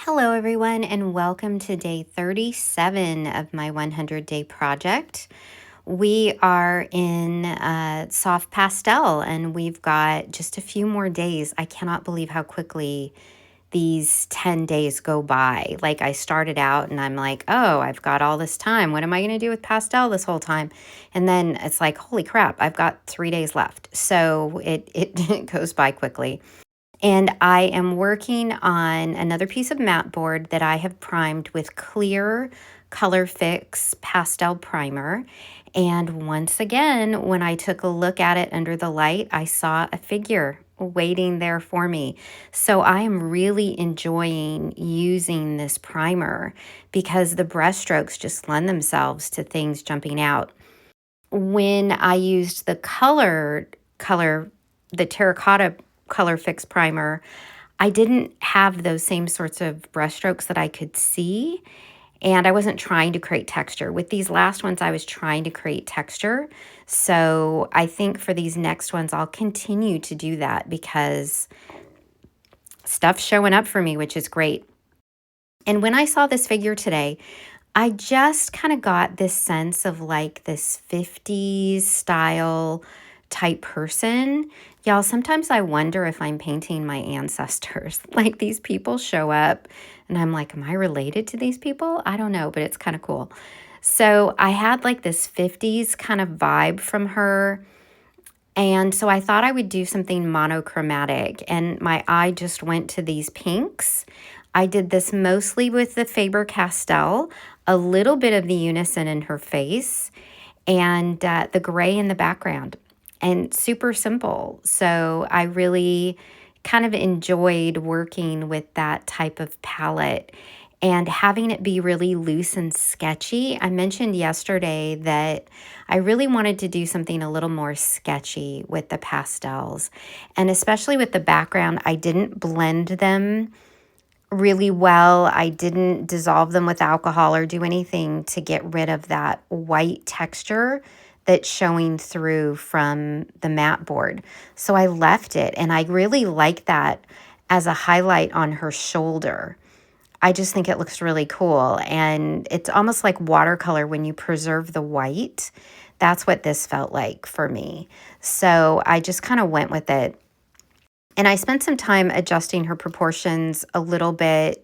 Hello everyone and welcome to day 37 of my 100-day project. We are in soft pastel and we've got just a few more days. I cannot believe how quickly these 10 days go by. Like I started out and I'm like, oh, I've got all this time. What am I going to do with pastel this whole time? And then it's like, holy crap, I've got 3 days left. So it goes by quickly. And I am working on another piece of mat board that I have primed with clear Color Fix pastel primer. And once again, when I took a look at it under the light, I saw a figure waiting there for me. So I am really enjoying using this primer because the brushstrokes just lend themselves to things jumping out. When I used the terracotta Color Fix primer, I didn't have those same sorts of brushstrokes that I could see, and I wasn't trying to create texture. With these last ones, I was trying to create texture. So I think for these next ones, I'll continue to do that because stuff's showing up for me, which is great. And when I saw this figure today, I just kind of got this sense of like this 50s style type person. Y'all, sometimes I wonder if I'm painting my ancestors. Like these people show up and I'm like, am I related to these people? I don't know, but it's kind of cool. So I had like this 50s kind of vibe from her. And so I thought I would do something monochromatic, and my eye just went to these pinks. I did this mostly with the Faber Castell, a little bit of the Unison in her face, and the gray in the background, and super simple. So I really kind of enjoyed working with that type of palette and having it be really loose and sketchy. I mentioned yesterday that I really wanted to do something a little more sketchy with the pastels, and especially with the background, I didn't blend them really well. I didn't dissolve them with alcohol or do anything to get rid of that white texture that's showing through from the mat board. So I left it, and I really like that as a highlight on her shoulder. I just think it looks really cool, and it's almost like watercolor when you preserve the white. That's what this felt like for me. So I just kind of went with it. And I spent some time adjusting her proportions a little bit.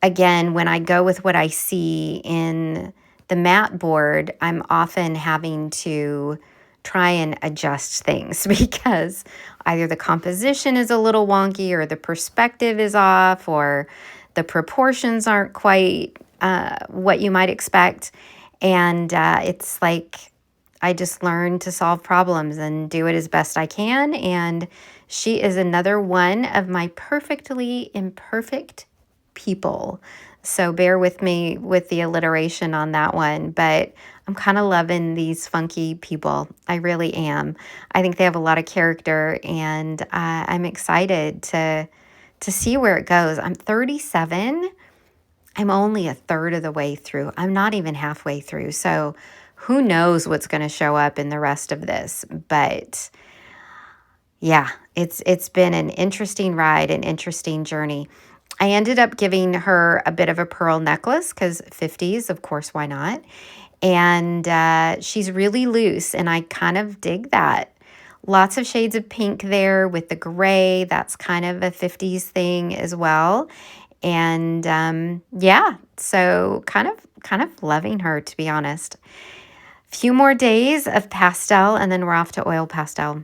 Again, when I go with what I see in the mat board, I'm often having to try and adjust things because either the composition is a little wonky or the perspective is off or the proportions aren't quite what you might expect. And it's like I just learned to solve problems and do it as best I can. And she is another one of my perfectly imperfect people. So bear with me with the alliteration on that one, but I'm kind of loving these funky people. I really am. I think they have a lot of character, and I'm excited to see where it goes. I'm 37. I'm only a third of the way through. I'm not even halfway through. So who knows what's going to show up in the rest of this, but yeah, it's been an interesting ride, an interesting journey. I ended up giving her a bit of a pearl necklace because 50s, of course, why not? And she's really loose, and I kind of dig that. Lots of shades of pink there with the gray. That's kind of a 50s thing as well. And yeah, so kind of loving her, to be honest. Few more days of pastel, and then we're off to oil pastel.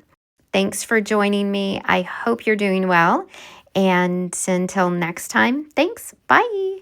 Thanks for joining me. I hope you're doing well. And until next time, thanks. Bye.